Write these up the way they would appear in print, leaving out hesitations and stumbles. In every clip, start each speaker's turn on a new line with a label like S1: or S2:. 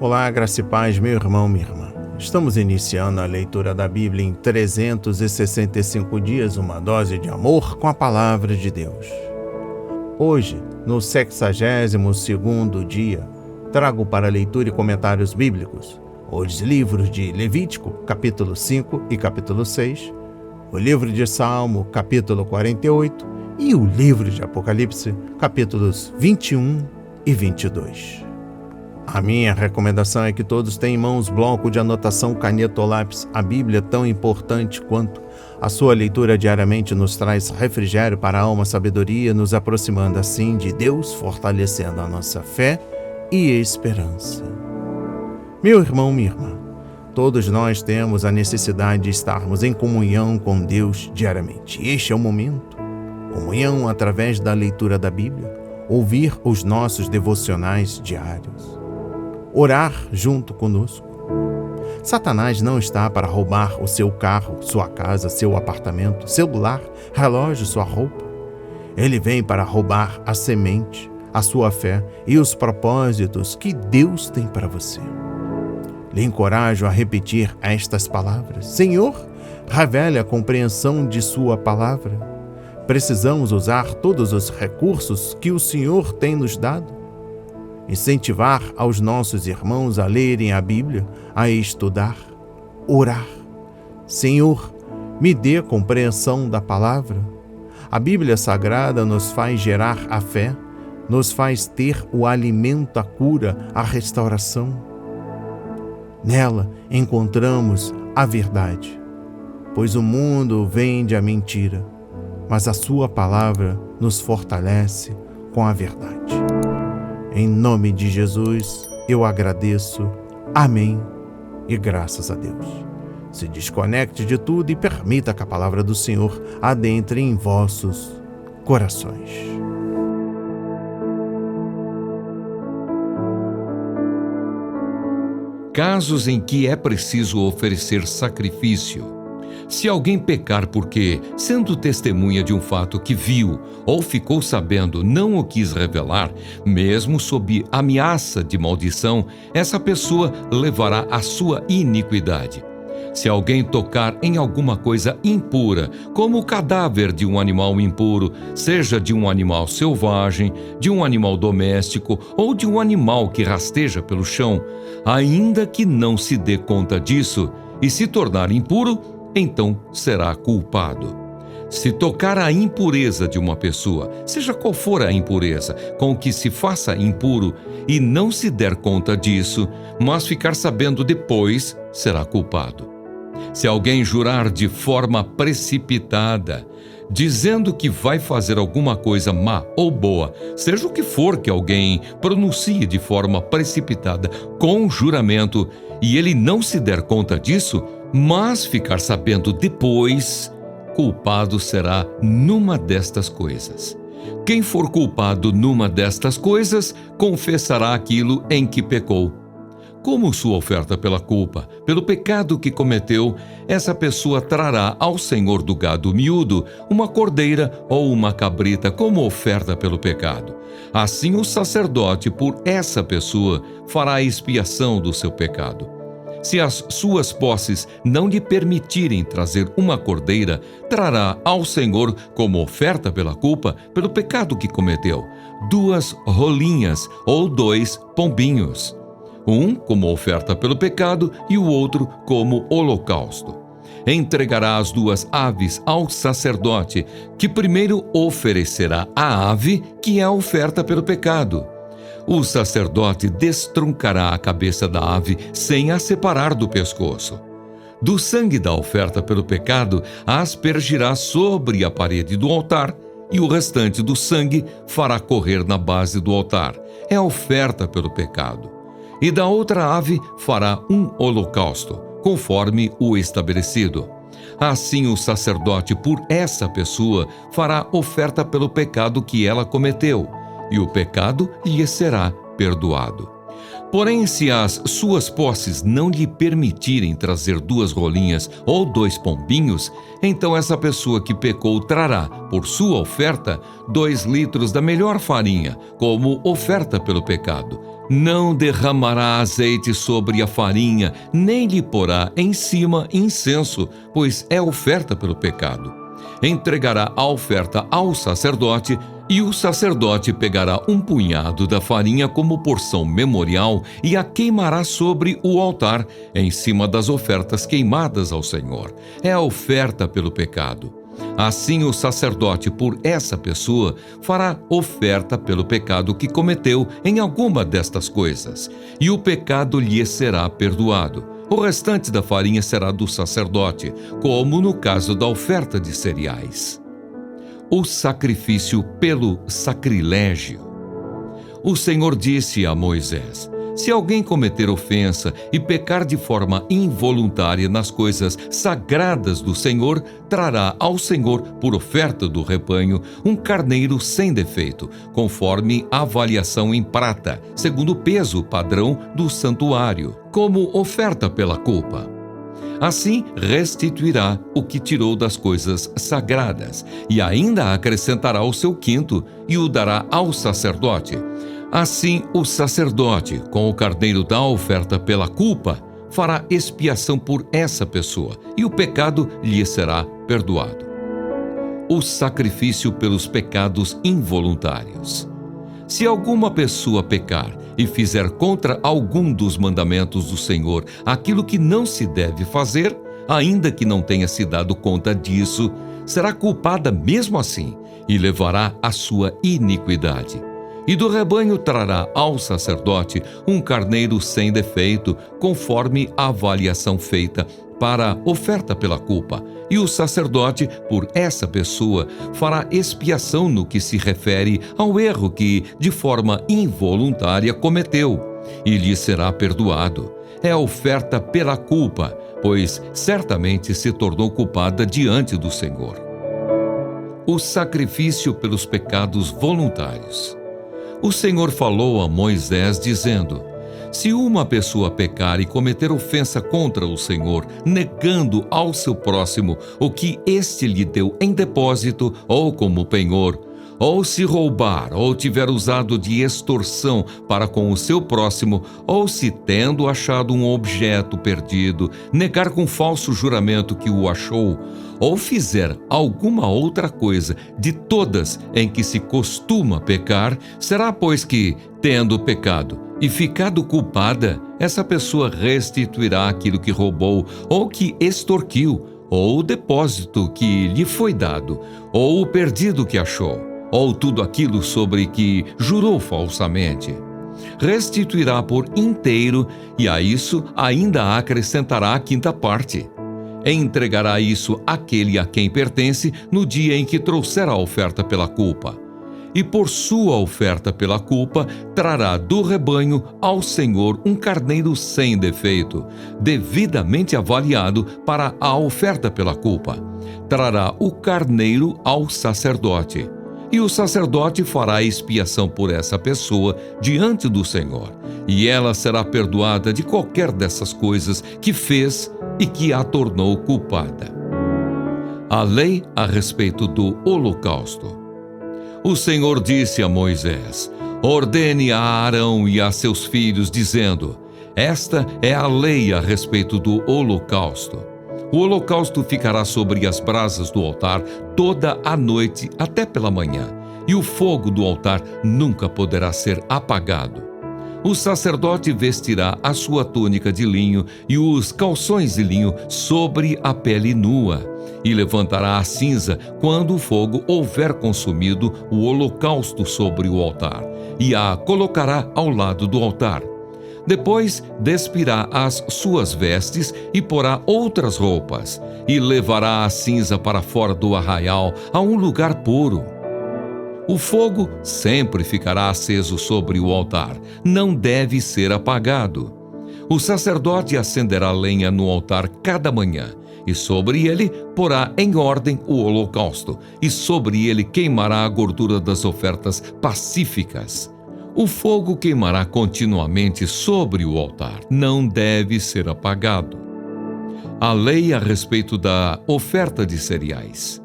S1: Olá, graça e paz, meu irmão, minha irmã. Estamos iniciando a leitura da Bíblia em 365 dias, uma dose de amor com a Palavra de Deus. Hoje, no 62º dia, trago para leitura e comentários bíblicos os livros de Levítico, capítulo 5 e capítulo 6, o livro de Salmo, capítulo 48, e o livro de Apocalipse, capítulos 21 e 22. A minha recomendação é que todos tenham em mãos bloco de anotação, caneta ou lápis. A Bíblia, tão importante quanto a sua leitura diariamente, nos traz refrigério para a alma, sabedoria, nos aproximando assim de Deus, fortalecendo a nossa fé e esperança. Meu irmão, minha irmã, todos nós temos a necessidade de estarmos em comunhão com Deus diariamente. Este é o momento. Comunhão através da leitura da Bíblia, ouvir os nossos devocionais diários, orar junto conosco. Satanás não está para roubar o seu carro, sua casa, seu apartamento, celular, relógio, sua roupa. Ele vem para roubar a semente, a sua fé e os propósitos que Deus tem para você. Lhe encorajo a repetir estas palavras: Senhor, revele a compreensão de sua palavra. Precisamos usar todos os recursos que o Senhor tem nos dado. Incentivar aos nossos irmãos a lerem a Bíblia, a estudar, orar. Senhor, me dê compreensão da palavra. A Bíblia Sagrada nos faz gerar a fé, nos faz ter o alimento, a cura, a restauração. Nela encontramos a verdade, pois o mundo vende a mentira, mas a sua palavra nos fortalece com a verdade. Em nome de Jesus, eu agradeço. Amém e graças a Deus. Se desconecte de tudo e permita que a palavra do Senhor adentre em vossos corações.
S2: Casos em que é preciso oferecer sacrifício. Se alguém pecar porque, sendo testemunha de um fato que viu ou ficou sabendo, não o quis revelar, mesmo sob ameaça de maldição, essa pessoa levará a sua iniquidade. Se alguém tocar em alguma coisa impura, como o cadáver de um animal impuro, seja de um animal selvagem, de um animal doméstico ou de um animal que rasteja pelo chão, ainda que não se dê conta disso e se tornar impuro, então será culpado. Se tocar a impureza de uma pessoa, seja qual for a impureza, com que se faça impuro, e não se der conta disso, mas ficar sabendo depois, será culpado. Se alguém jurar de forma precipitada, dizendo que vai fazer alguma coisa má ou boa, seja o que for que alguém pronuncie de forma precipitada com juramento, e ele não se der conta disso, mas ficar sabendo depois, culpado será numa destas coisas. Quem for culpado numa destas coisas, confessará aquilo em que pecou. Como sua oferta pela culpa, pelo pecado que cometeu, essa pessoa trará ao Senhor do gado miúdo uma cordeira ou uma cabrita como oferta pelo pecado. Assim o sacerdote, por essa pessoa, fará a expiação do seu pecado. Se as suas posses não lhe permitirem trazer uma cordeira, trará ao Senhor como oferta pela culpa, pelo pecado que cometeu, 2 rolinhas ou 2 pombinhos. Um como oferta pelo pecado e o outro como holocausto. Entregará as 2 aves ao sacerdote, que primeiro oferecerá a ave, que é a oferta pelo pecado. O sacerdote destruncará a cabeça da ave sem a separar do pescoço. Do sangue da oferta pelo pecado, a aspergirá sobre a parede do altar, e o restante do sangue fará correr na base do altar. É a oferta pelo pecado. E da outra ave fará um holocausto, conforme o estabelecido. Assim o sacerdote, por essa pessoa, fará oferta pelo pecado que ela cometeu, e o pecado lhe será perdoado. Porém, se as suas posses não lhe permitirem trazer 2 rolinhas ou 2 pombinhos, então essa pessoa que pecou trará, por sua oferta, 2 litros da melhor farinha, como oferta pelo pecado. Não derramará azeite sobre a farinha, nem lhe porá em cima incenso, pois é oferta pelo pecado. Entregará a oferta ao sacerdote, e o sacerdote pegará um punhado da farinha como porção memorial e a queimará sobre o altar, em cima das ofertas queimadas ao Senhor. É a oferta pelo pecado. Assim, o sacerdote, por essa pessoa, fará oferta pelo pecado que cometeu em alguma destas coisas, e o pecado lhe será perdoado. O restante da farinha será do sacerdote, como no caso da oferta de cereais. O sacrifício pelo sacrilégio. O Senhor disse a Moisés: se alguém cometer ofensa e pecar de forma involuntária nas coisas sagradas do Senhor, trará ao Senhor, por oferta do rebanho, um carneiro sem defeito, conforme a avaliação em prata, segundo o peso padrão do santuário, como oferta pela culpa. Assim, restituirá o que tirou das coisas sagradas, e ainda acrescentará o seu quinto, e o dará ao sacerdote. Assim, o sacerdote, com o carneiro da oferta pela culpa, fará expiação por essa pessoa, e o pecado lhe será perdoado. O sacrifício pelos pecados involuntários. Se alguma pessoa pecar e fizer contra algum dos mandamentos do Senhor aquilo que não se deve fazer, ainda que não tenha se dado conta disso, será culpada mesmo assim e levará a sua iniquidade. E do rebanho trará ao sacerdote um carneiro sem defeito, conforme a avaliação feita para oferta pela culpa, e o sacerdote, por essa pessoa, fará expiação no que se refere ao erro que, de forma involuntária, cometeu, e lhe será perdoado. É a oferta pela culpa, pois certamente se tornou culpada diante do Senhor. O sacrifício pelos pecados voluntários. O Senhor falou a Moisés, dizendo: se uma pessoa pecar e cometer ofensa contra o Senhor, negando ao seu próximo o que este lhe deu em depósito ou como penhor, ou se roubar, ou tiver usado de extorsão para com o seu próximo, ou se, tendo achado um objeto perdido, negar com falso juramento que o achou, ou fizer alguma outra coisa de todas em que se costuma pecar, será, pois, que, tendo pecado e ficado culpada, essa pessoa restituirá aquilo que roubou, ou que extorquiu, ou o depósito que lhe foi dado, ou o perdido que achou, ou tudo aquilo sobre que jurou falsamente. Restituirá por inteiro, e a isso ainda acrescentará a quinta parte. Entregará isso àquele a quem pertence no dia em que trouxer a oferta pela culpa. E por sua oferta pela culpa, trará do rebanho ao Senhor um carneiro sem defeito, devidamente avaliado para a oferta pela culpa. Trará o carneiro ao sacerdote. E o sacerdote fará expiação por essa pessoa diante do Senhor, e ela será perdoada de qualquer dessas coisas que fez e que a tornou culpada. A lei a respeito do holocausto. O Senhor disse a Moisés: ordene a Arão e a seus filhos, dizendo: esta é a lei a respeito do holocausto. O holocausto ficará sobre as brasas do altar toda a noite até pela manhã, e o fogo do altar nunca poderá ser apagado. O sacerdote vestirá a sua túnica de linho e os calções de linho sobre a pele nua, e levantará a cinza quando o fogo houver consumido o holocausto sobre o altar, e a colocará ao lado do altar. Depois despirá as suas vestes e porá outras roupas, e levará a cinza para fora do arraial, a um lugar puro. O fogo sempre ficará aceso sobre o altar, não deve ser apagado. O sacerdote acenderá lenha no altar cada manhã, e sobre ele porá em ordem o holocausto, e sobre ele queimará a gordura das ofertas pacíficas. O fogo queimará continuamente sobre o altar, não deve ser apagado. A lei a respeito da oferta de cereais.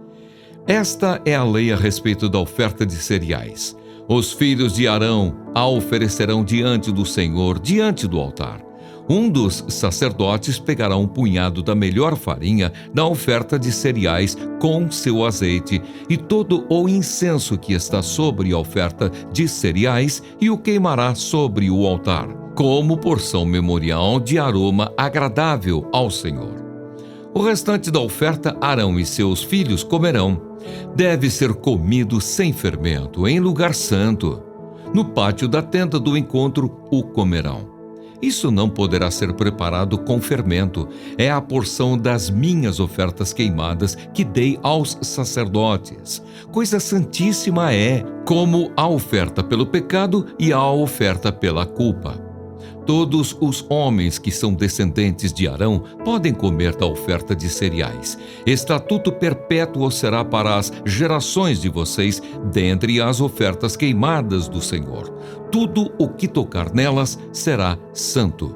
S2: Esta é a lei a respeito da oferta de cereais. Os filhos de Arão a oferecerão diante do Senhor, diante do altar. Um dos sacerdotes pegará um punhado da melhor farinha da oferta de cereais com seu azeite e todo o incenso que está sobre a oferta de cereais e o queimará sobre o altar, como porção memorial de aroma agradável ao Senhor. O restante da oferta Arão e seus filhos comerão. Deve ser comido sem fermento, em lugar santo. No pátio da tenda do encontro o comerão. Isso não poderá ser preparado com fermento. É a porção das minhas ofertas queimadas que dei aos sacerdotes. Coisa santíssima é, como a oferta pelo pecado e a oferta pela culpa. Todos os homens que são descendentes de Arão podem comer da oferta de cereais. Estatuto perpétuo será para as gerações de vocês, dentre as ofertas queimadas do Senhor. Tudo o que tocar nelas será santo.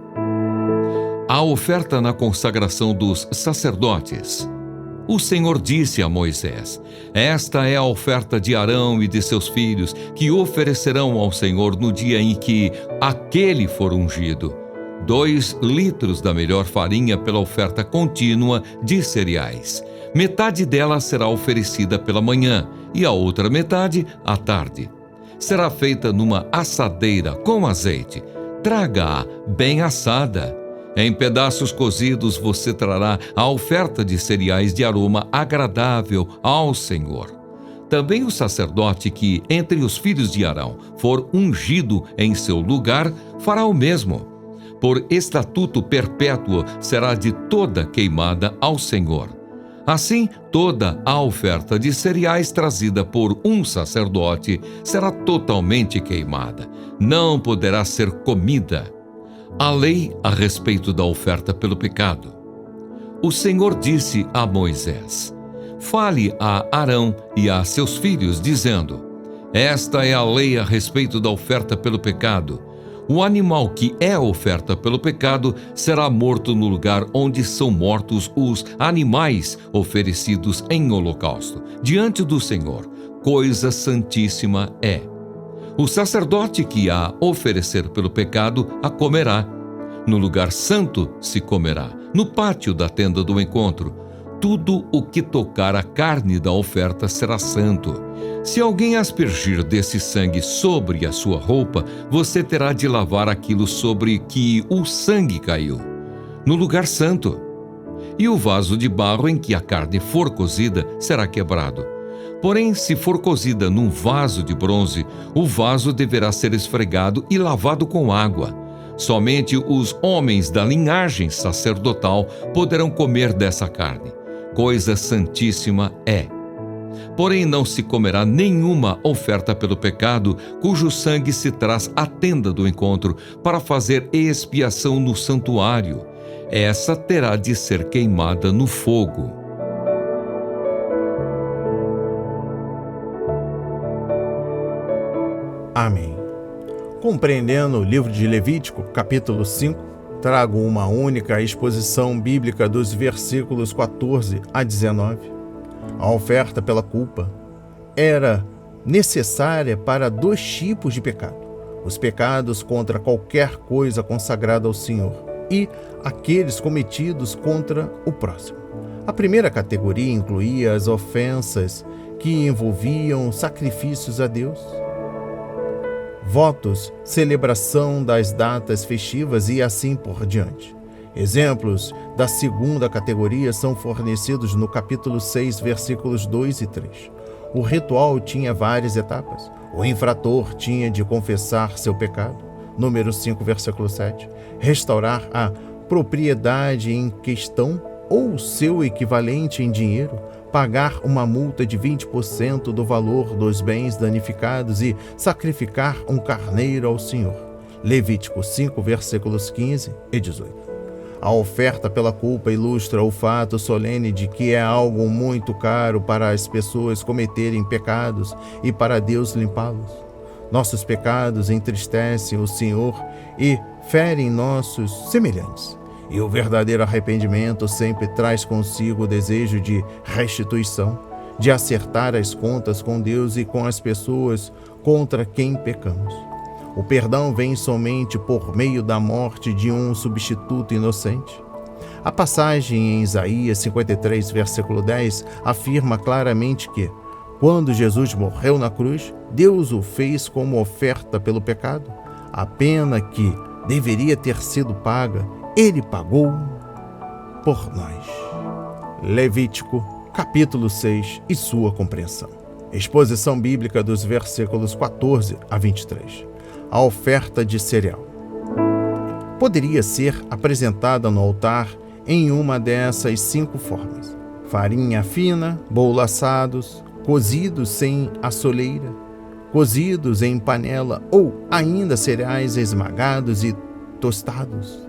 S2: A oferta na consagração dos sacerdotes. O Senhor disse a Moisés: esta é a oferta de Arão e de seus filhos, que oferecerão ao Senhor no dia em que aquele for ungido. 2 litros da melhor farinha pela oferta contínua de cereais. Metade dela será oferecida pela manhã e a outra metade à tarde. Será feita numa assadeira com azeite. Traga-a bem assada. Em pedaços cozidos você trará a oferta de cereais de aroma agradável ao Senhor. Também o sacerdote que, entre os filhos de Arão, for ungido em seu lugar, fará o mesmo. Por estatuto perpétuo será de toda queimada ao Senhor. Assim, toda a oferta de cereais trazida por um sacerdote será totalmente queimada. Não poderá ser comida. A lei a respeito da oferta pelo pecado. O Senhor disse a Moisés: fale a Arão e a seus filhos, dizendo: esta é a lei a respeito da oferta pelo pecado. O animal que é oferta pelo pecado será morto no lugar onde são mortos os animais oferecidos em holocausto, diante do Senhor. Coisa santíssima é. O sacerdote que a oferecer pelo pecado a comerá. No lugar santo se comerá, no pátio da tenda do encontro. Tudo o que tocar a carne da oferta será santo. Se alguém aspergir desse sangue sobre a sua roupa, você terá de lavar aquilo sobre que o sangue caiu, no lugar santo. E o vaso de barro em que a carne for cozida será quebrado. Porém, se for cozida num vaso de bronze, o vaso deverá ser esfregado e lavado com água. Somente os homens da linhagem sacerdotal poderão comer dessa carne. Coisa santíssima é. Porém, não se comerá nenhuma oferta pelo pecado, cujo sangue se traz à tenda do encontro para fazer expiação no santuário. Essa terá de ser queimada no fogo.
S1: Amém. Compreendendo o livro de Levítico, capítulo 5, trago uma única exposição bíblica dos versículos 14 a 19. A oferta pela culpa era necessária para 2 tipos de pecado: os pecados contra qualquer coisa consagrada ao Senhor e aqueles cometidos contra o próximo. A primeira categoria incluía as ofensas que envolviam sacrifícios a Deus, votos, celebração das datas festivas e assim por diante. Exemplos da segunda categoria são fornecidos no capítulo 6, versículos 2 e 3. O ritual tinha várias etapas. O infrator tinha de confessar seu pecado, número 5, versículo 7, restaurar a propriedade em questão ou seu equivalente em dinheiro, pagar uma multa de 20% do valor dos bens danificados e sacrificar um carneiro ao Senhor. Levítico 5, versículos 15 e 18. A oferta pela culpa ilustra o fato solene de que é algo muito caro para as pessoas cometerem pecados e para Deus limpá-los. Nossos pecados entristecem o Senhor e ferem nossos semelhantes. E o verdadeiro arrependimento sempre traz consigo o desejo de restituição, de acertar as contas com Deus e com as pessoas contra quem pecamos. O perdão vem somente por meio da morte de um substituto inocente. A passagem em Isaías 53, versículo 10, afirma claramente que, quando Jesus morreu na cruz, Deus o fez como oferta pelo pecado. A pena que deveria ter sido paga, Ele pagou por nós. Levítico, capítulo 6 e sua compreensão. Exposição bíblica dos versículos 14 a 23. A oferta de cereal poderia ser apresentada no altar em uma dessas 5 formas: farinha fina, bolo assados, cozidos sem assoleira, cozidos em panela ou ainda cereais esmagados e tostados.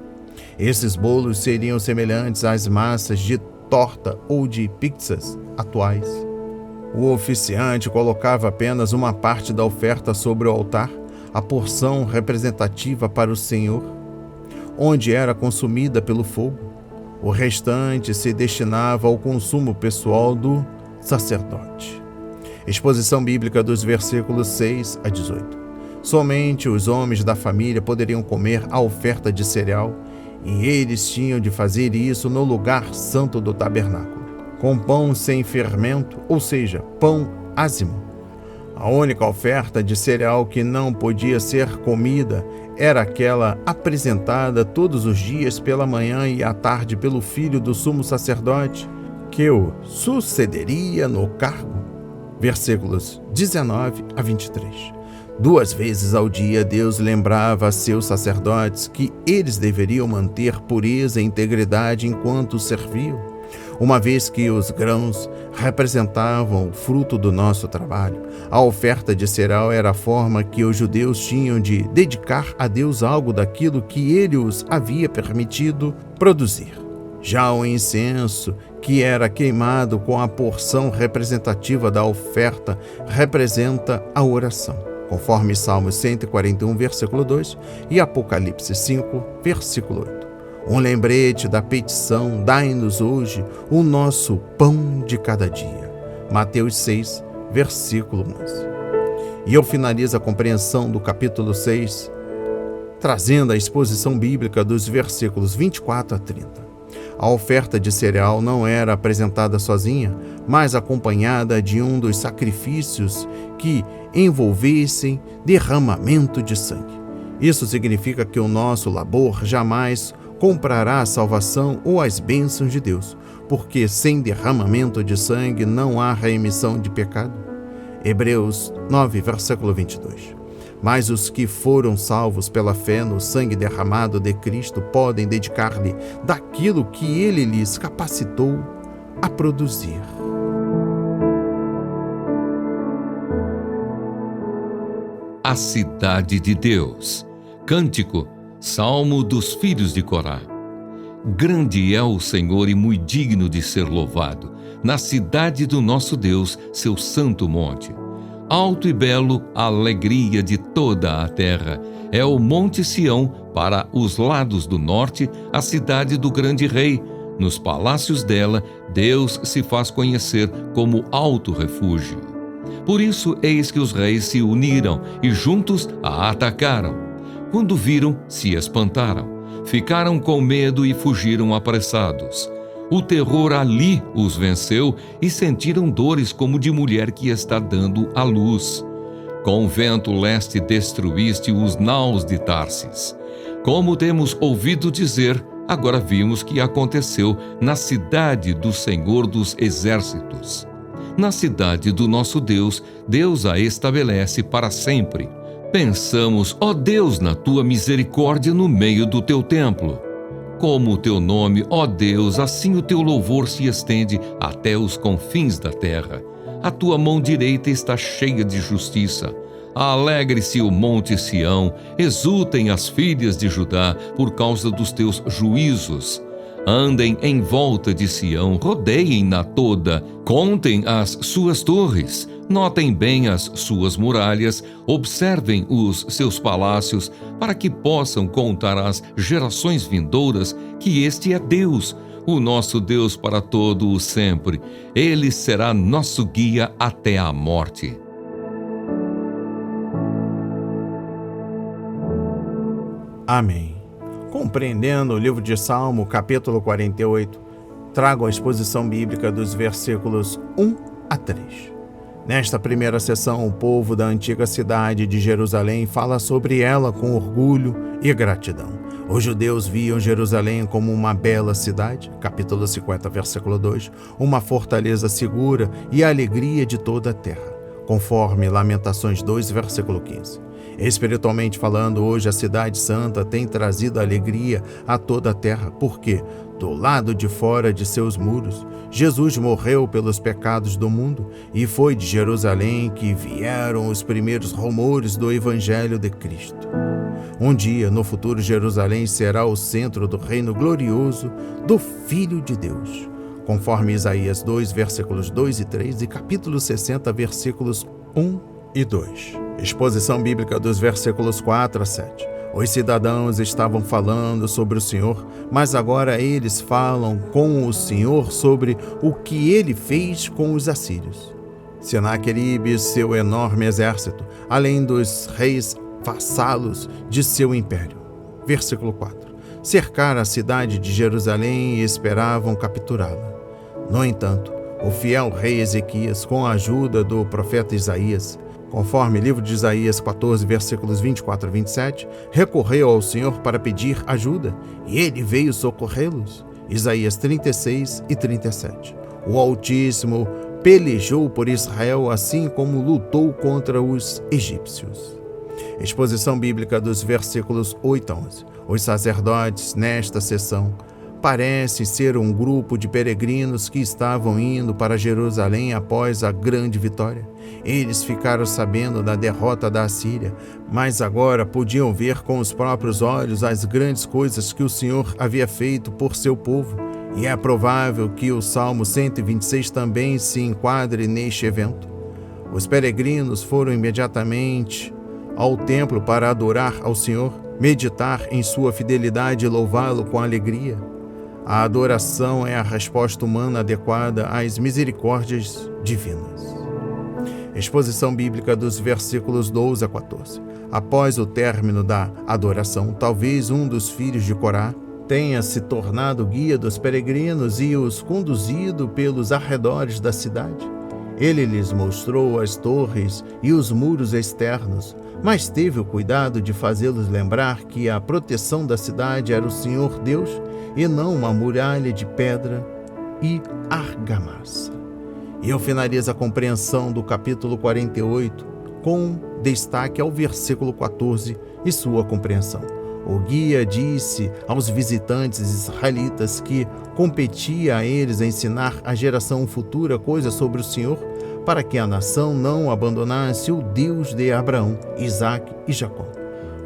S1: Esses bolos seriam semelhantes às massas de torta ou de pizzas atuais. O oficiante colocava apenas uma parte da oferta sobre o altar, a porção representativa para o Senhor, onde era consumida pelo fogo. O restante se destinava ao consumo pessoal do sacerdote. Exposição bíblica dos versículos 6 a 18. Somente os homens da família poderiam comer a oferta de cereal, e eles tinham de fazer isso no lugar santo do tabernáculo, com pão sem fermento, ou seja, pão ázimo. A única oferta de cereal que não podia ser comida era aquela apresentada todos os dias pela manhã e à tarde pelo filho do sumo sacerdote, que o sucederia no cargo. Versículos 19 a 23. 2 vezes ao dia, Deus lembrava a seus sacerdotes que eles deveriam manter pureza e integridade enquanto serviam, uma vez que os grãos representavam o fruto do nosso trabalho. A oferta de cereal era a forma que os judeus tinham de dedicar a Deus algo daquilo que ele os havia permitido produzir. Já o incenso, que era queimado com a porção representativa da oferta, representa a oração, conforme Salmos 141, versículo 2 e Apocalipse 5, versículo 8. Um lembrete da petição: dai-nos hoje o nosso pão de cada dia. Mateus 6, versículo 11. E eu finalizo a compreensão do capítulo 6, trazendo a exposição bíblica dos versículos 24 a 30. A oferta de cereal não era apresentada sozinha, mas acompanhada de um dos sacrifícios que envolvessem derramamento de sangue. Isso significa que o nosso labor jamais comprará a salvação ou as bênçãos de Deus, porque sem derramamento de sangue não há remissão de pecado. Hebreus 9, versículo 22. Mas os que foram salvos pela fé no sangue derramado de Cristo podem dedicar-lhe daquilo que ele lhes capacitou a produzir.
S2: A cidade de Deus. Cântico, Salmo dos filhos de Corá. Grande é o Senhor e muito digno de ser louvado, na cidade do nosso Deus, seu santo monte. Alto e belo, a alegria de toda a terra, é o Monte Sião, para os lados do norte, a cidade do grande rei. Nos palácios dela, Deus se faz conhecer como alto refúgio. Por isso, eis que os reis se uniram e juntos a atacaram. Quando viram, se espantaram, ficaram com medo e fugiram apressados. O terror ali os venceu e sentiram dores como de mulher que está dando à luz. Com o vento leste destruíste os naus de Tarsis. Como temos ouvido dizer, agora vimos que aconteceu na cidade do Senhor dos Exércitos. Na cidade do nosso Deus, Deus a estabelece para sempre. Pensamos, ó Deus, na tua misericórdia no meio do teu templo. Como o teu nome, ó Deus, assim o teu louvor se estende até os confins da terra. A tua mão direita está cheia de justiça. Alegre-se o monte Sião, exultem as filhas de Judá por causa dos teus juízos. Andem em volta de Sião, rodeiem-na toda, contem as suas torres, Notem bem as suas muralhas, observem os seus palácios, para que possam contar às gerações vindouras que este é Deus, o nosso Deus para todo o sempre. Ele será nosso guia até a morte.
S1: Amém. Compreendendo o livro de Salmo, capítulo 48, trago a exposição bíblica dos versículos 1 a 3. Nesta primeira sessão, o povo da antiga cidade de Jerusalém fala sobre ela com orgulho e gratidão. Os judeus viam Jerusalém como uma bela cidade, capítulo 50, versículo 2, uma fortaleza segura e a alegria de toda a terra, conforme Lamentações 2, versículo 15. Espiritualmente falando, hoje a cidade santa tem trazido alegria a toda a terra, porque, do lado de fora de seus muros, Jesus morreu pelos pecados do mundo, e foi de Jerusalém que vieram os primeiros rumores do Evangelho de Cristo. Um dia, no futuro, Jerusalém será o centro do reino glorioso do Filho de Deus, conforme Isaías 2, versículos 2 e 3 e capítulo 60, versículos 1 e 2. Exposição bíblica dos versículos 4 a 7. Os cidadãos estavam falando sobre o Senhor, mas agora eles falam com o Senhor sobre o que ele fez com os assírios. Senaqueribe e seu enorme exército, além dos reis vassalos de seu império. Versículo 4. Cercaram a cidade de Jerusalém e esperavam capturá-la. No entanto, o fiel rei Ezequias, com a ajuda do profeta Isaías, conforme livro de Isaías 14, versículos 24 a 27, recorreu ao Senhor para pedir ajuda, e ele veio socorrê-los. Isaías 36 e 37. O Altíssimo pelejou por Israel, assim como lutou contra os egípcios. Exposição bíblica dos versículos 8 a 11. Os sacerdotes, nesta sessão, parece ser um grupo de peregrinos que estavam indo para Jerusalém após a grande vitória. Eles ficaram sabendo da derrota da Assíria, mas agora podiam ver com os próprios olhos as grandes coisas que o Senhor havia feito por seu povo, e é provável que o Salmo 126 também se enquadre neste evento. Os peregrinos foram imediatamente ao templo para adorar ao Senhor, meditar em sua fidelidade e louvá-lo com alegria. A adoração é a resposta humana adequada às misericórdias divinas. Exposição bíblica dos versículos 12 a 14. Após o término da adoração, talvez um dos filhos de Corá tenha se tornado guia dos peregrinos e os conduzido pelos arredores da cidade. Ele lhes mostrou as torres e os muros externos, mas teve o cuidado de fazê-los lembrar que a proteção da cidade era o Senhor Deus e não uma muralha de pedra e argamassa. E eu finalizo a compreensão do capítulo 48 com destaque ao versículo 14 e sua compreensão. O guia disse aos visitantes israelitas que competia a eles ensinar à geração futura coisas sobre o Senhor, para que a nação não abandonasse o Deus de Abraão, Isaque e Jacó.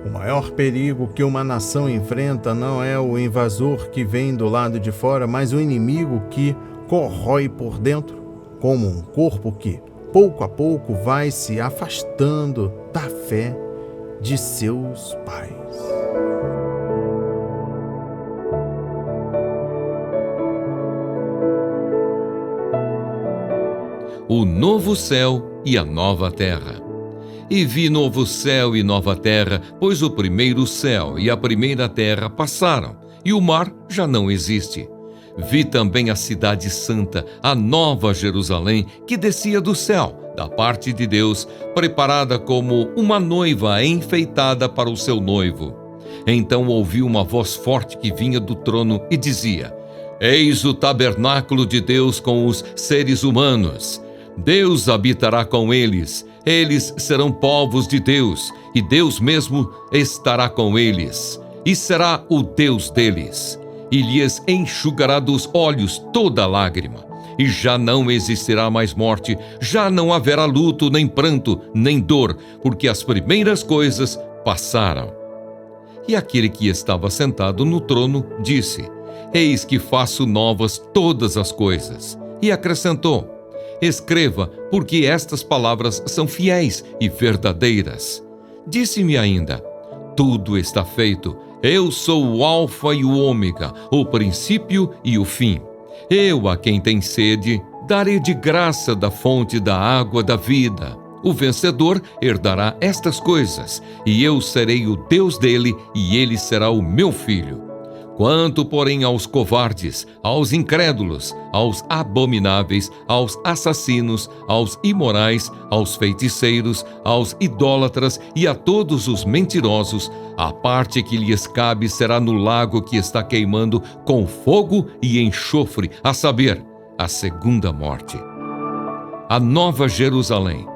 S1: O maior perigo que uma nação enfrenta não é o invasor que vem do lado de fora, mas o inimigo que corrói por dentro, como um corpo que, pouco a pouco, vai se afastando da fé de seus pais.
S2: O novo céu e a nova terra. E vi novo céu e nova terra, pois o primeiro céu e a primeira terra passaram, e o mar já não existe. Vi também a cidade santa, a nova Jerusalém, que descia do céu, da parte de Deus, preparada como uma noiva enfeitada para o seu noivo. Então ouvi uma voz forte que vinha do trono e dizia: Eis o tabernáculo de Deus com os seres humanos. Deus habitará com eles, eles serão povos de Deus, e Deus mesmo estará com eles, e será o Deus deles, e lhes enxugará dos olhos toda lágrima, e já não existirá mais morte, já não haverá luto, nem pranto, nem dor, porque as primeiras coisas passaram. E aquele que estava sentado no trono disse: Eis que faço novas todas as coisas. E acrescentou: Escreva, porque estas palavras são fiéis e verdadeiras. Disse-me ainda: tudo está feito. Eu sou o Alfa e o Ômega, o princípio e o fim. Eu, a quem tem sede, darei de graça da fonte da água da vida. O vencedor herdará estas coisas, e eu serei o Deus dele, e ele será o meu filho. Quanto, porém, aos covardes, aos incrédulos, aos abomináveis, aos assassinos, aos imorais, aos feiticeiros, aos idólatras e a todos os mentirosos, a parte que lhes cabe será no lago que está queimando com fogo e enxofre, a saber, a segunda morte. A Nova Jerusalém.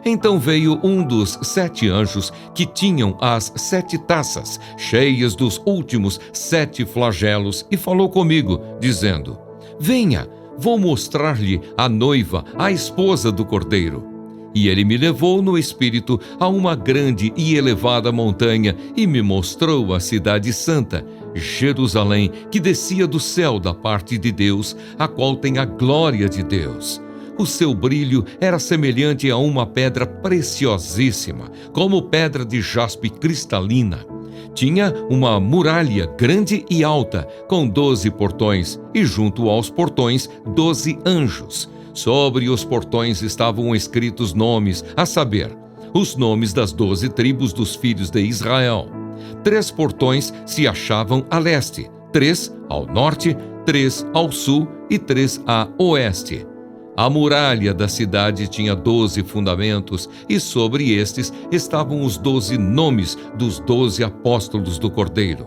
S2: Então veio um dos 7 anjos que tinham as 7 taças, cheias dos últimos 7 flagelos, e falou comigo, dizendo: venha, vou mostrar-lhe a noiva, a esposa do Cordeiro. E ele me levou no espírito a uma grande e elevada montanha e me mostrou a cidade santa, Jerusalém, que descia do céu da parte de Deus, a qual tem a glória de Deus. O seu brilho era semelhante a uma pedra preciosíssima, como pedra de jaspe cristalina. Tinha uma muralha grande e alta, com 12 portões, e junto aos portões 12 anjos. Sobre os portões estavam escritos nomes, a saber, os nomes das 12 tribos dos filhos de Israel. 3 portões se achavam a leste, 3 ao norte, 3 ao sul e 3 a oeste. A muralha da cidade tinha 12 fundamentos, e sobre estes estavam os 12 nomes dos 12 apóstolos do Cordeiro.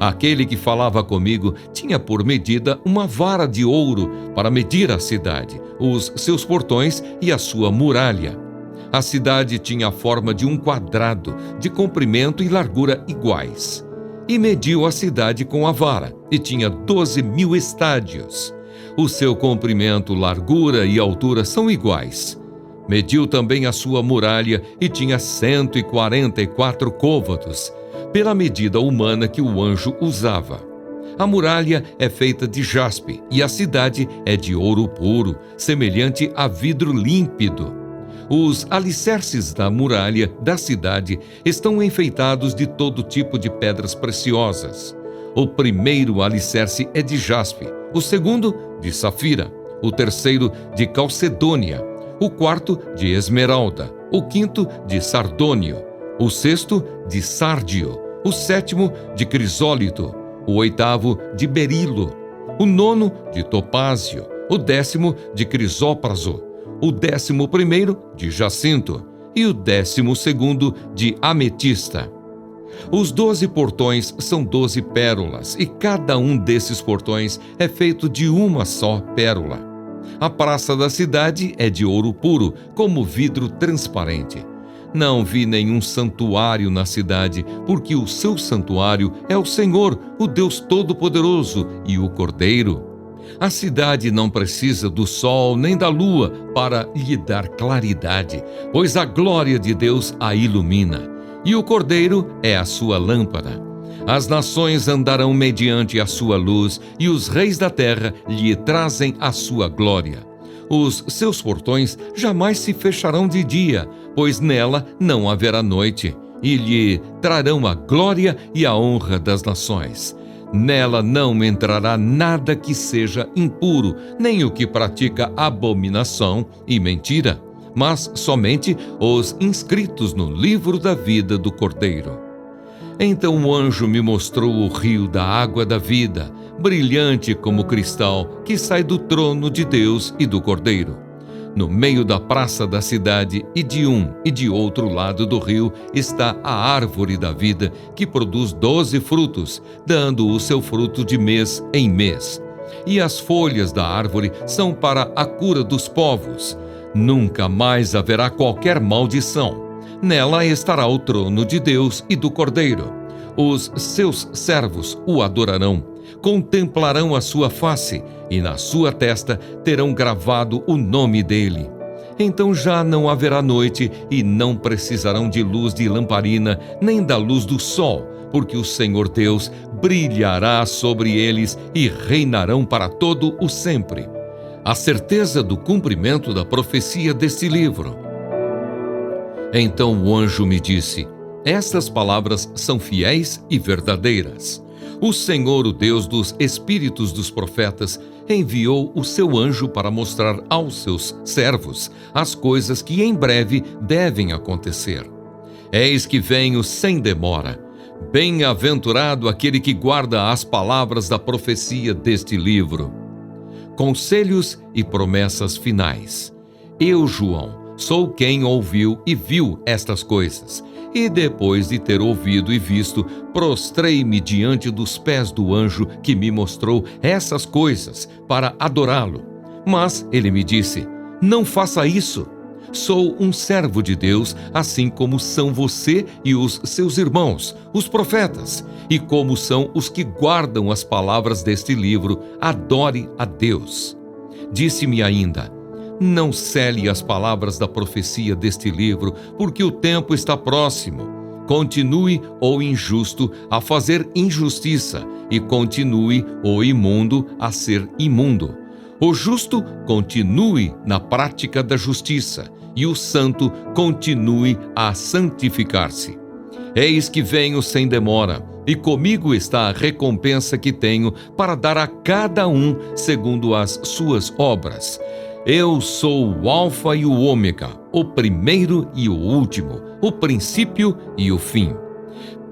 S2: Aquele que falava comigo tinha por medida uma vara de ouro para medir a cidade, os seus portões e a sua muralha. A cidade tinha a forma de um quadrado, de comprimento e largura iguais. E mediu a cidade com a vara, e tinha 12.000 estádios. O seu comprimento, largura e altura são iguais. Mediu também a sua muralha e tinha 144 côvados, pela medida humana que o anjo usava. A muralha é feita de jaspe e a cidade é de ouro puro, semelhante a vidro límpido. Os alicerces da muralha da cidade estão enfeitados de todo tipo de pedras preciosas. O primeiro alicerce é de jaspe, o segundo de safira, o terceiro de calcedônia, o quarto de esmeralda, o quinto de sardônio, o sexto de sárdio, o sétimo de crisólito, o oitavo de berilo, o nono de topázio, o 10º de crisópraso, o 11º de jacinto e o 12º de ametista. Os 12 portões são 12 pérolas, e cada um desses portões é feito de uma só pérola. A praça da cidade é de ouro puro, como vidro transparente. Não vi nenhum santuário na cidade, porque o seu santuário é o Senhor, o Deus Todo-Poderoso, e o Cordeiro. A cidade não precisa do sol nem da lua para lhe dar claridade, pois a glória de Deus a ilumina. E o Cordeiro é a sua lâmpada. As nações andarão mediante a sua luz, e os reis da terra lhe trazem a sua glória. Os seus portões jamais se fecharão de dia, pois nela não haverá noite, e lhe trarão a glória e a honra das nações. Nela não entrará nada que seja impuro, nem o que pratica abominação e mentira, mas somente os inscritos no livro da vida do Cordeiro. Então o anjo me mostrou o rio da água da vida, brilhante como cristal, que sai do trono de Deus e do Cordeiro. No meio da praça da cidade, e de um e de outro lado do rio, está a árvore da vida, que produz 12 frutos, dando o seu fruto de mês em mês. E as folhas da árvore são para a cura dos povos. Nunca mais haverá qualquer maldição. Nela estará o trono de Deus e do Cordeiro. Os seus servos o adorarão, contemplarão a sua face, e na sua testa terão gravado o nome dele. Então já não haverá noite, e não precisarão de luz de lamparina, nem da luz do sol, porque o Senhor Deus brilhará sobre eles e reinarão para todo o sempre. a certeza do cumprimento da profecia deste livro. Então o anjo me disse: estas palavras são fiéis e verdadeiras. O Senhor, o Deus dos espíritos dos profetas, enviou o seu anjo para mostrar aos seus servos as coisas que em breve devem acontecer. Eis que venho sem demora. Bem-aventurado aquele que guarda as palavras da profecia deste livro. Conselhos e promessas finais. Eu, João, sou quem ouviu e viu estas coisas. E depois de ter ouvido e visto, prostrei-me diante dos pés do anjo que me mostrou essas coisas para adorá-lo. Mas ele me disse: não faça isso. Sou um servo de Deus, assim como são você e os seus irmãos, os profetas, e como são os que guardam as palavras deste livro. Adore a Deus. Disse-me ainda: não cele as palavras da profecia deste livro, porque o tempo está próximo. Continue o injusto a fazer injustiça, e continue o imundo a ser imundo. O justo continue na prática da justiça, e o santo continue a santificar-se. Eis que venho sem demora, e comigo está a recompensa que tenho para dar a cada um segundo as suas obras. Eu sou o Alfa e o Ômega, o primeiro e o último, o princípio e o fim.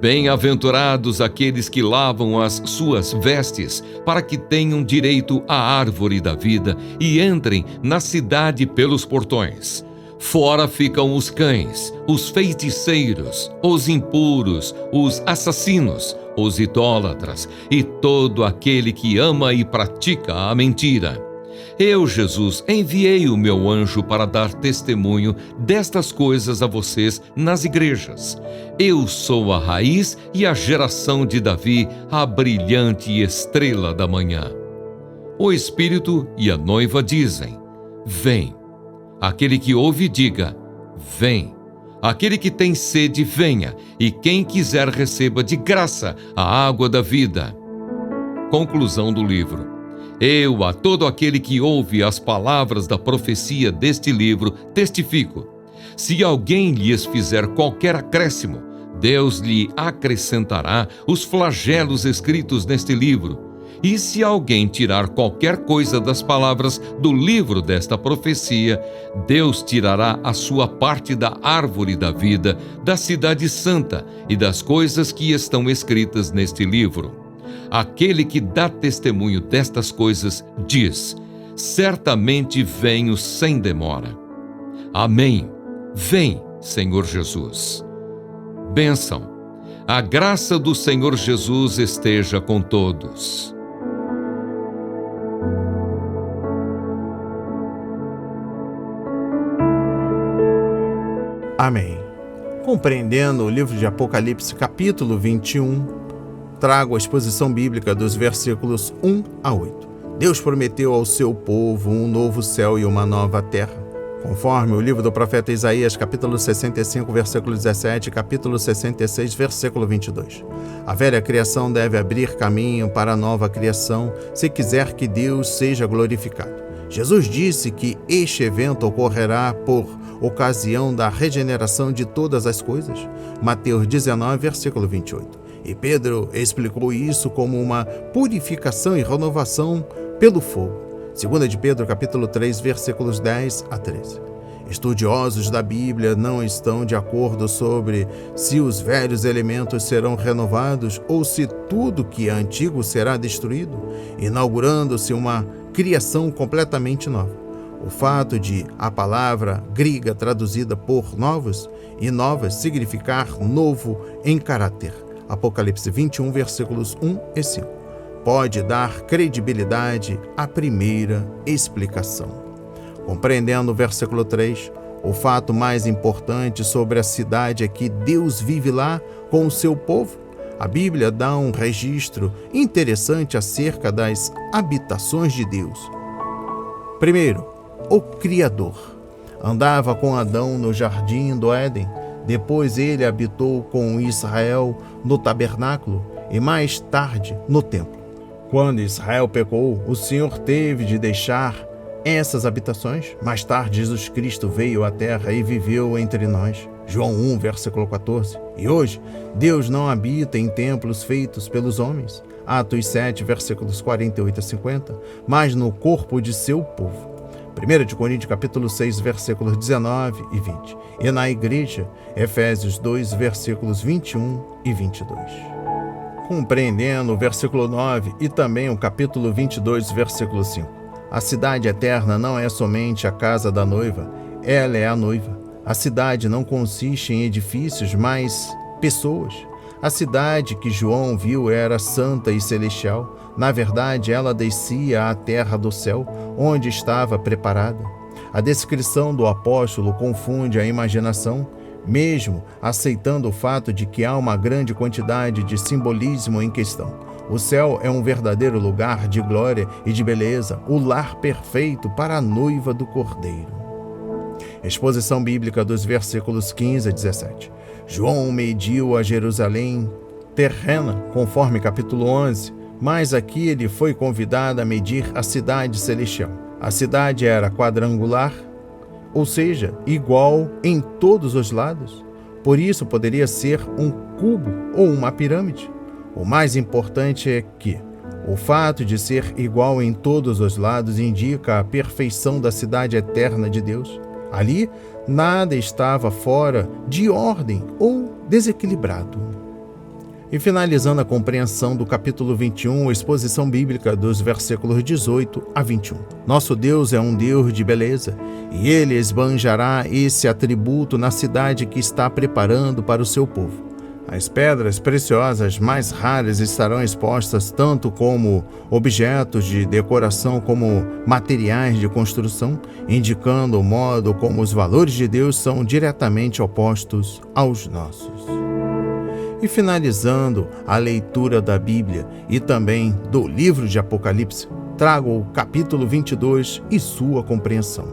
S2: Bem-aventurados aqueles que lavam as suas vestes, para que tenham direito à árvore da vida e entrem na cidade pelos portões. Fora ficam os cães, os feiticeiros, os impuros, os assassinos, os idólatras e todo aquele que ama e pratica a mentira. Eu, Jesus, enviei o meu anjo para dar testemunho destas coisas a vocês nas igrejas. Eu sou a raiz e a geração de Davi, a brilhante estrela da manhã. O Espírito e a noiva dizem: vem. Aquele que ouve, diga: vem. Aquele que tem sede, venha. E quem quiser, receba de graça a água da vida. Conclusão do livro. Eu, a todo aquele que ouve as palavras da profecia deste livro, testifico: se alguém lhes fizer qualquer acréscimo, Deus lhe acrescentará os flagelos escritos neste livro. E se alguém tirar qualquer coisa das palavras do livro desta profecia, Deus tirará a sua parte da árvore da vida, da cidade santa e das coisas que estão escritas neste livro. Aquele que dá testemunho destas coisas diz: certamente venho sem demora. Amém. Vem, Senhor Jesus. Bênção. A graça do Senhor Jesus esteja com todos.
S1: Amém. Compreendendo o livro de Apocalipse, capítulo 21, trago a exposição bíblica dos versículos 1 a 8. Deus prometeu ao seu povo um novo céu e uma nova terra. Conforme o livro do profeta Isaías, capítulo 65, versículo 17, e capítulo 66, versículo 22. A velha criação deve abrir caminho para a nova criação, se quiser que Deus seja glorificado. Jesus disse que este evento ocorrerá por ocasião da regeneração de todas as coisas. Mateus 19, versículo 28. E Pedro explicou isso como uma purificação e renovação pelo fogo. 2 de Pedro, capítulo 3, versículos 10 a 13. Estudiosos da Bíblia não estão de acordo sobre se os velhos elementos serão renovados ou se tudo que é antigo será destruído, inaugurando-se uma criação completamente nova. O fato de a palavra grega traduzida por novos e novas significar novo em caráter, Apocalipse 21, versículos 1 e 5, pode dar credibilidade à primeira explicação. Compreendendo o versículo 3, o fato mais importante sobre a cidade é que Deus vive lá com o seu povo. A Bíblia dá um registro interessante acerca das habitações de Deus. Primeiro, o Criador andava com Adão no jardim do Éden. Depois ele habitou com Israel no tabernáculo e mais tarde no templo. Quando Israel pecou, o Senhor teve de deixar essas habitações. Mais tarde, Jesus Cristo veio à terra e viveu entre nós. João 1, versículo 14. E hoje, Deus não habita em templos feitos pelos homens. Atos 7, versículos 48 a 50, mas no corpo de seu povo. 1 Coríntios capítulo 6, versículos 19 e 20. E na igreja, Efésios 2, versículos 21 e 22. Compreendendo o versículo 9 e também o capítulo 22, versículo 5. A cidade eterna não é somente a casa da noiva, ela é a noiva. A cidade não consiste em edifícios, mas pessoas. A cidade que João viu era santa e celestial. Na verdade, ela descia à terra do céu, onde estava preparada. A descrição do apóstolo confunde a imaginação, mesmo aceitando o fato de que há uma grande quantidade de simbolismo em questão. O céu é um verdadeiro lugar de glória e de beleza, o lar perfeito para a noiva do Cordeiro. Exposição bíblica dos versículos 15 a 17. João mediu a Jerusalém terrena, conforme capítulo 11, mas aqui ele foi convidado a medir a cidade celestial. A cidade era quadrangular, ou seja, igual em todos os lados. Por isso poderia ser um cubo ou uma pirâmide. O mais importante é que o fato de ser igual em todos os lados indica a perfeição da cidade eterna de Deus. Ali, nada estava fora de ordem ou desequilibrado. E finalizando a compreensão do capítulo 21, exposição bíblica dos versículos 18 a 21. Nosso Deus é um Deus de beleza, e Ele esbanjará esse atributo na cidade que está preparando para o seu povo. As pedras preciosas mais raras estarão expostas tanto como objetos de decoração como materiais de construção, indicando o modo como os valores de Deus são diretamente opostos aos nossos. E finalizando a leitura da Bíblia e também do livro de Apocalipse, trago o capítulo 22 e sua compreensão.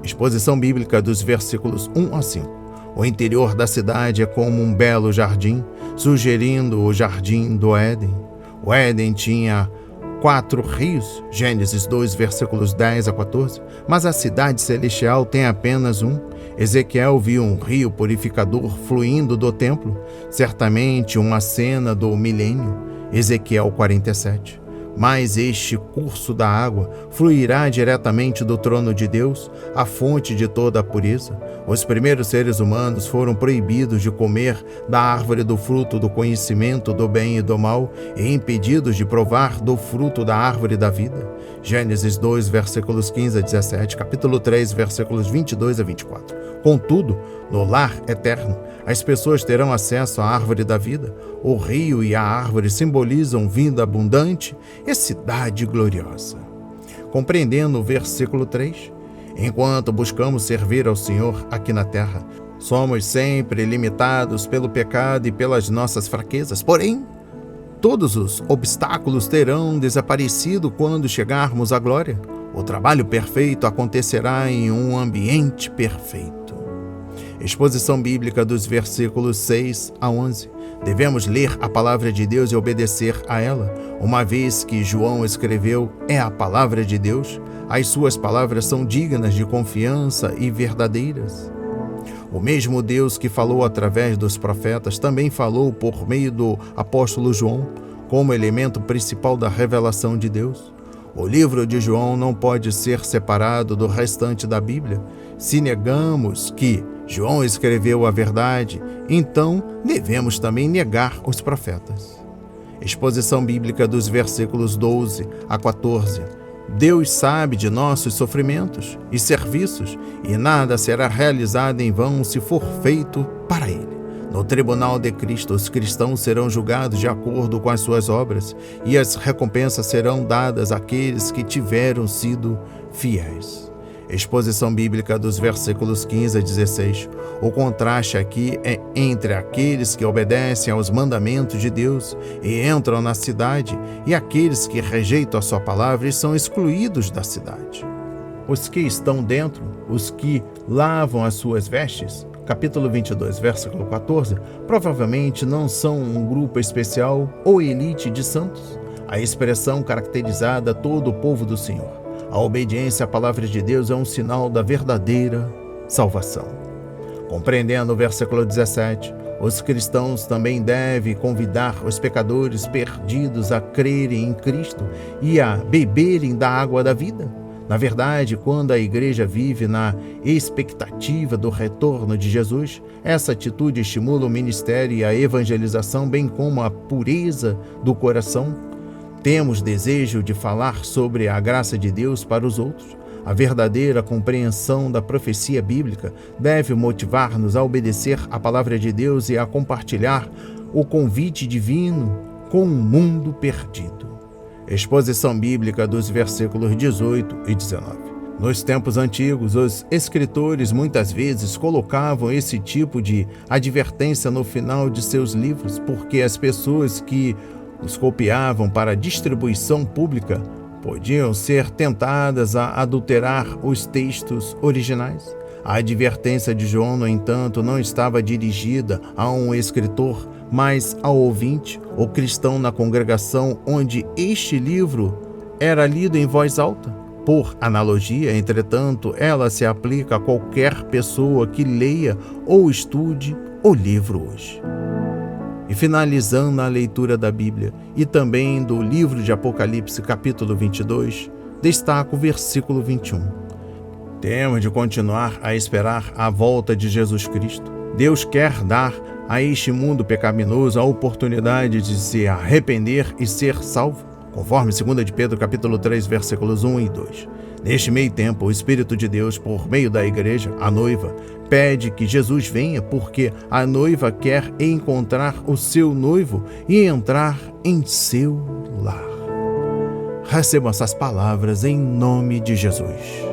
S1: Exposição bíblica dos versículos 1 a 5. O interior da cidade é como um belo jardim, sugerindo o jardim do Éden. O Éden tinha 4 rios, Gênesis 2, versículos 10 a 14, mas a cidade celestial tem apenas um. Ezequiel viu um rio purificador fluindo do templo, certamente uma cena do milênio, Ezequiel 47. Mas este curso da água fluirá diretamente do trono de Deus, a fonte de toda a pureza. Os primeiros seres humanos foram proibidos de comer da árvore do fruto do conhecimento do bem e do mal e impedidos de provar do fruto da árvore da vida. Gênesis 2, versículos 15 a 17, capítulo 3, versículos 22 a 24. Contudo, no lar eterno, as pessoas terão acesso à árvore da vida. O rio e a árvore simbolizam vida abundante e cidade gloriosa. Compreendendo o versículo 3, enquanto buscamos servir ao Senhor aqui na terra, somos sempre limitados pelo pecado e pelas nossas fraquezas. Porém, todos os obstáculos terão desaparecido quando chegarmos à glória. O trabalho perfeito acontecerá em um ambiente perfeito. Exposição bíblica dos versículos 6 a 11. Devemos ler a palavra de Deus e obedecer a ela. Uma vez que João escreveu, é a palavra de Deus, as suas palavras são dignas de confiança e verdadeiras. O mesmo Deus que falou através dos profetas também falou por meio do apóstolo João, como elemento principal da revelação de Deus. O livro de João não pode ser separado do restante da Bíblia. Se negamos que João escreveu a verdade, então devemos também negar os profetas. Exposição bíblica dos versículos 12 a 14. Deus sabe de nossos sofrimentos e serviços, e nada será realizado em vão se for feito para Ele. No tribunal de Cristo, os cristãos serão julgados de acordo com as suas obras, e as recompensas serão dadas àqueles que tiveram sido fiéis. Exposição bíblica dos versículos 15 a 16. O contraste aqui é entre aqueles que obedecem aos mandamentos de Deus e entram na cidade e aqueles que rejeitam a sua palavra e são excluídos da cidade. Os que estão dentro, os que lavam as suas vestes, capítulo 22, versículo 14, provavelmente não são um grupo especial ou elite de santos. A expressão caracterizada todo o povo do Senhor. A obediência à palavra de Deus é um sinal da verdadeira salvação. Compreendendo o versículo 17, os cristãos também devem convidar os pecadores perdidos a crerem em Cristo e a beberem da água da vida. Na verdade, quando a igreja vive na expectativa do retorno de Jesus, essa atitude estimula o ministério e a evangelização, bem como a pureza do coração. Temos desejo de falar sobre a graça de Deus para os outros. A verdadeira compreensão da profecia bíblica deve motivar-nos a obedecer à palavra de Deus e a compartilhar o convite divino com o mundo perdido. Exposição bíblica dos versículos 18 e 19. Nos tempos antigos, os escritores muitas vezes colocavam esse tipo de advertência no final de seus livros, porque as pessoas que os copiavam para distribuição pública podiam ser tentadas a adulterar os textos originais. A advertência de João, no entanto, não estava dirigida a um escritor, mas ao ouvinte, o cristão na congregação onde este livro era lido em voz alta. Por analogia, entretanto, ela se aplica a qualquer pessoa que leia ou estude o livro hoje. E finalizando a leitura da Bíblia e também do livro de Apocalipse, capítulo 22, destaco o versículo 21. Temos de continuar a esperar a volta de Jesus Cristo. Deus quer dar a este mundo pecaminoso a oportunidade de se arrepender e ser salvo, conforme 2 de Pedro, capítulo 3, versículos 1 e 2. Neste meio tempo, o Espírito de Deus, por meio da igreja, a noiva, pede que Jesus venha, porque a noiva quer encontrar o seu noivo e entrar em seu lar. Recebam essas palavras em nome de Jesus.